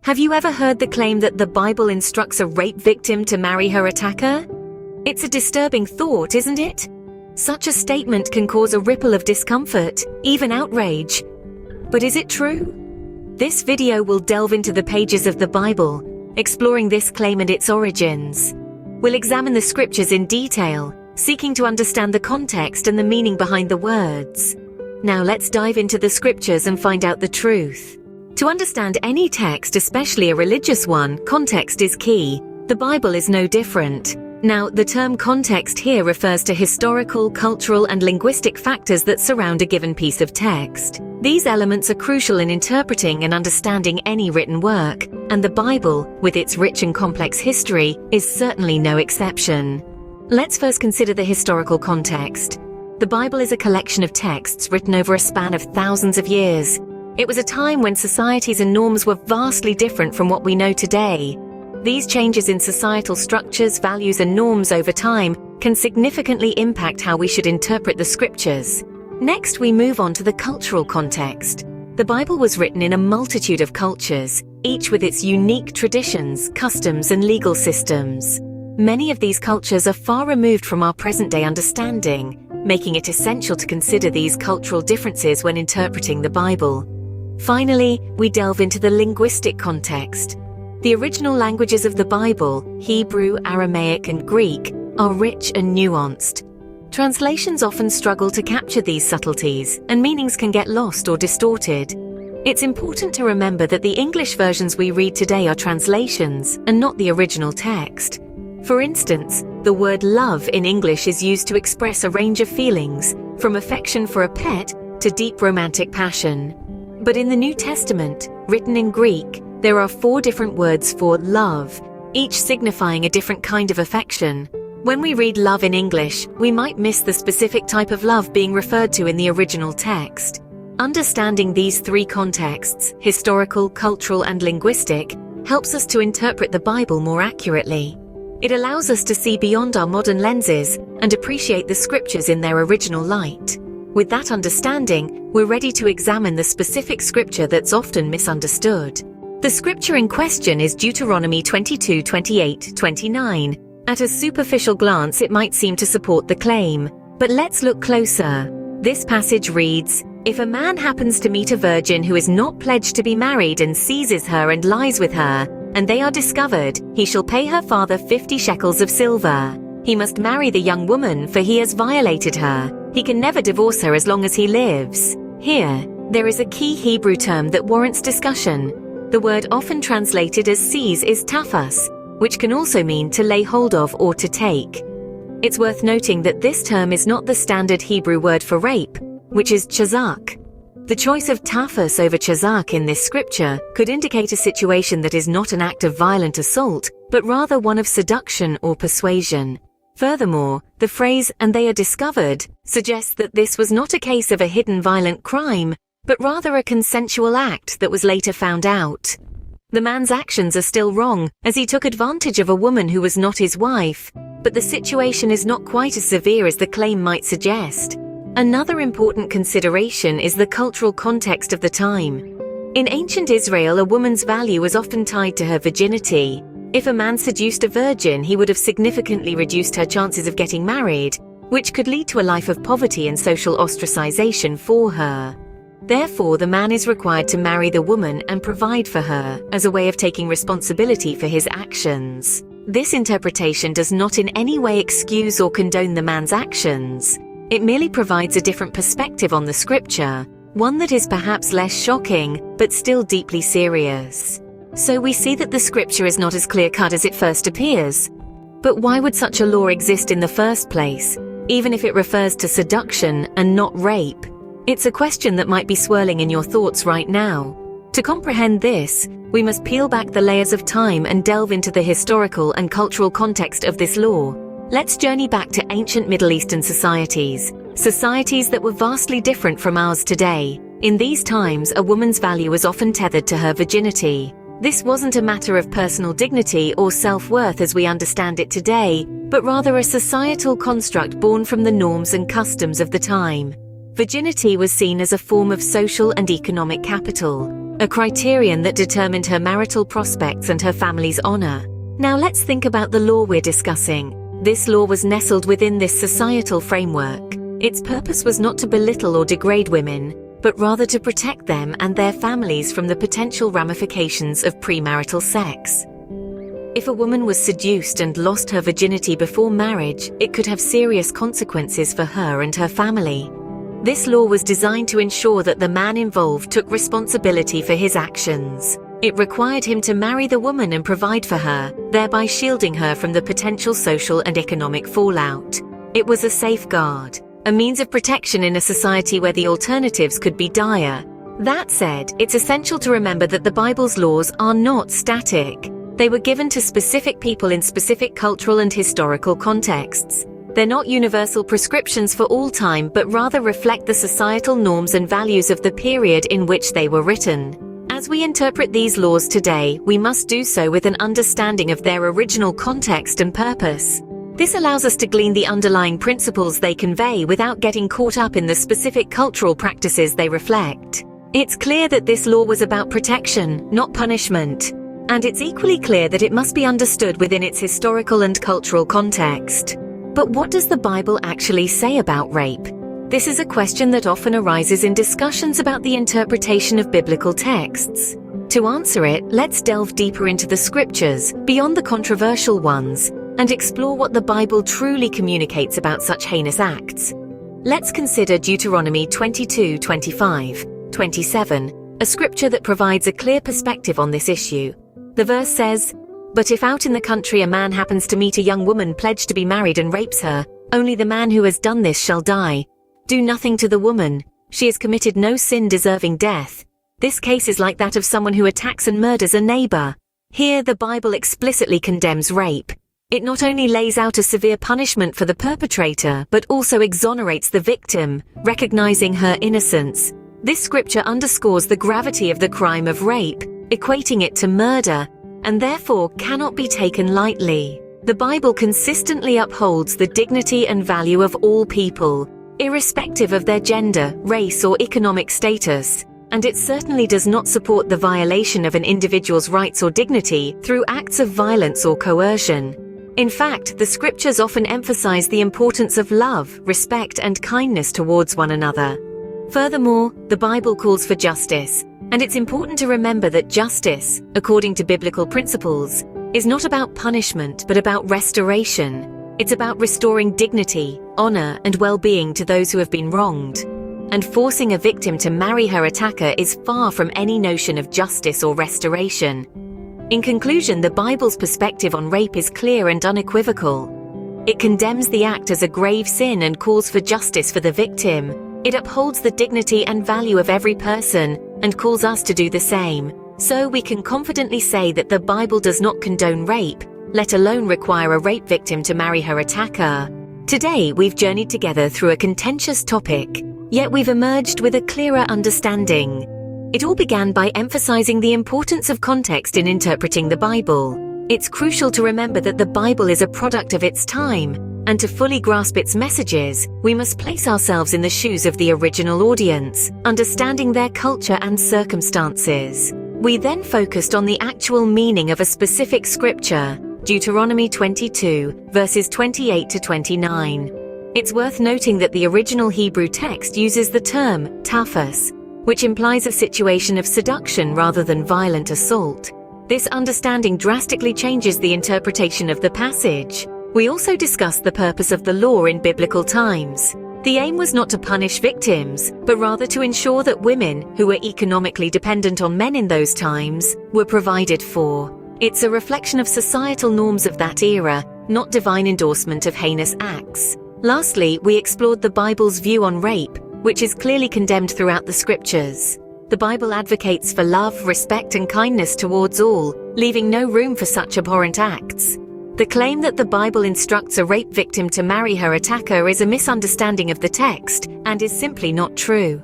Have you ever heard the claim that the Bible instructs a rape victim to marry her attacker? It's a disturbing thought, isn't it? Such a statement can cause a ripple of discomfort, even outrage. But is it true? This video will delve into the pages of the Bible, exploring this claim and its origins. We'll examine the scriptures in detail, seeking to understand the context and the meaning behind the words. Now let's dive into the scriptures and find out the truth. To understand any text, especially a religious one, context is key. The Bible is no different. Now, the term context here refers to historical, cultural, and linguistic factors that surround a given piece of text. These elements are crucial in interpreting and understanding any written work, and the Bible, with its rich and complex history, is certainly no exception. Let's first consider the historical context. The Bible is a collection of texts written over a span of thousands of years. It was a time when societies and norms were vastly different from what we know today. These changes in societal structures, values, and norms over time can significantly impact how we should interpret the scriptures. Next, we move on to the cultural context. The Bible was written in a multitude of cultures, each with its unique traditions, customs, and legal systems. Many of these cultures are far removed from our present-day understanding, making it essential to consider these cultural differences when interpreting the Bible. Finally, we delve into the linguistic context. The original languages of the Bible, Hebrew, Aramaic, and Greek, are rich and nuanced. Translations often struggle to capture these subtleties, and meanings can get lost or distorted. It's important to remember that the English versions we read today are translations, and not the original text. For instance, the word love in English is used to express a range of feelings, from affection for a pet to deep romantic passion. But in the New Testament, written in Greek, there are 4 different words for love, each signifying a different kind of affection. When we read love in English, we might miss the specific type of love being referred to in the original text. Understanding these 3 contexts, historical, cultural, and linguistic, helps us to interpret the Bible more accurately. It allows us to see beyond our modern lenses and appreciate the scriptures in their original light. With that understanding, we're ready to examine the specific scripture that's often misunderstood. The scripture in question is Deuteronomy 22:28-29. At a superficial glance, it might seem to support the claim, but let's look closer. This passage reads, "If a man happens to meet a virgin who is not pledged to be married and seizes her and lies with her, and they are discovered, he shall pay her father 50 shekels of silver. He must marry the young woman, for he has violated her. He can never divorce her as long as he lives." Here, there is a key Hebrew term that warrants discussion. The word often translated as seize is tafas, which can also mean to lay hold of or to take. It's worth noting that this term is not the standard Hebrew word for rape, which is chazak. The choice of tafas over chazak in this scripture could indicate a situation that is not an act of violent assault, but rather one of seduction or persuasion. Furthermore, the phrase, "and they are discovered," suggests that this was not a case of a hidden violent crime, but rather a consensual act that was later found out. The man's actions are still wrong, as he took advantage of a woman who was not his wife, but the situation is not quite as severe as the claim might suggest. Another important consideration is the cultural context of the time. In ancient Israel, a woman's value was often tied to her virginity. If a man seduced a virgin, he would have significantly reduced her chances of getting married, which could lead to a life of poverty and social ostracization for her. Therefore, the man is required to marry the woman and provide for her, as a way of taking responsibility for his actions. This interpretation does not in any way excuse or condone the man's actions. It merely provides a different perspective on the scripture, one that is perhaps less shocking, but still deeply serious. So we see that the scripture is not as clear-cut as it first appears. But why would such a law exist in the first place, even if it refers to seduction and not rape? It's a question that might be swirling in your thoughts right now. To comprehend this, we must peel back the layers of time and delve into the historical and cultural context of this law. Let's journey back to ancient Middle Eastern societies that were vastly different from ours today. In these times, a woman's value was often tethered to her virginity. This wasn't a matter of personal dignity or self-worth as we understand it today, but rather a societal construct born from the norms and customs of the time. Virginity was seen as a form of social and economic capital. a criterion that determined her marital prospects and her family's honor. Now let's think about the law we're discussing. This law was nestled within this societal framework. Its purpose was not to belittle or degrade women, but rather to protect them and their families from the potential ramifications of premarital sex. If a woman was seduced and lost her virginity before marriage, it could have serious consequences for her and her family. This law was designed to ensure that the man involved took responsibility for his actions. It required him to marry the woman and provide for her, thereby shielding her from the potential social and economic fallout. It was a safeguard, a means of protection in a society where the alternatives could be dire. That said, it's essential to remember that the Bible's laws are not static. They were given to specific people in specific cultural and historical contexts. They're not universal prescriptions for all time, but rather reflect the societal norms and values of the period in which they were written. As we interpret these laws today, we must do so with an understanding of their original context and purpose. This allows us to glean the underlying principles they convey without getting caught up in the specific cultural practices they reflect. It's clear that this law was about protection, not punishment. And it's equally clear that it must be understood within its historical and cultural context. But what does the Bible actually say about rape? This is a question that often arises in discussions about the interpretation of biblical texts. To answer it, let's delve deeper into the scriptures, beyond the controversial ones, and explore what the Bible truly communicates about such heinous acts. Let's consider Deuteronomy 22:25-27, a scripture that provides a clear perspective on this issue. The verse says, "But if out in the country a man happens to meet a young woman pledged to be married and rapes her, only the man who has done this shall die. Do nothing to the woman. She has committed no sin deserving death. This case is like that of someone who attacks and murders a neighbor." Here, the Bible explicitly condemns rape. It not only lays out a severe punishment for the perpetrator, but also exonerates the victim, recognizing her innocence. This scripture underscores the gravity of the crime of rape, equating it to murder, and therefore cannot be taken lightly. The Bible consistently upholds the dignity and value of all people, irrespective of their gender, race, or economic status, and it certainly does not support the violation of an individual's rights or dignity through acts of violence or coercion. In fact, the scriptures often emphasize the importance of love, respect, and kindness towards one another. Furthermore, the Bible calls for justice, and it's important to remember that justice, according to biblical principles, is not about punishment but about restoration. It's about restoring dignity, honor, and well-being to those who have been wronged. And forcing a victim to marry her attacker is far from any notion of justice or restoration. In conclusion, the Bible's perspective on rape is clear and unequivocal. It condemns the act as a grave sin and calls for justice for the victim. It upholds the dignity and value of every person and calls us to do the same. So we can confidently say that the Bible does not condone rape, let alone require a rape victim to marry her attacker. Today, we've journeyed together through a contentious topic, yet we've emerged with a clearer understanding. It all began by emphasizing the importance of context in interpreting the Bible. It's crucial to remember that the Bible is a product of its time, and to fully grasp its messages, we must place ourselves in the shoes of the original audience, understanding their culture and circumstances. We then focused on the actual meaning of a specific scripture, Deuteronomy 22, verses 28 to 29. It's worth noting that the original Hebrew text uses the term tafas, which implies a situation of seduction rather than violent assault. This understanding drastically changes the interpretation of the passage. We also discussed the purpose of the law in biblical times. The aim was not to punish victims, but rather to ensure that women, who were economically dependent on men in those times, were provided for. It's a reflection of societal norms of that era, not divine endorsement of heinous acts. Lastly, we explored the Bible's view on rape, which is clearly condemned throughout the scriptures. The Bible advocates for love, respect, and kindness towards all, leaving no room for such abhorrent acts. The claim that the Bible instructs a rape victim to marry her attacker is a misunderstanding of the text and is simply not true.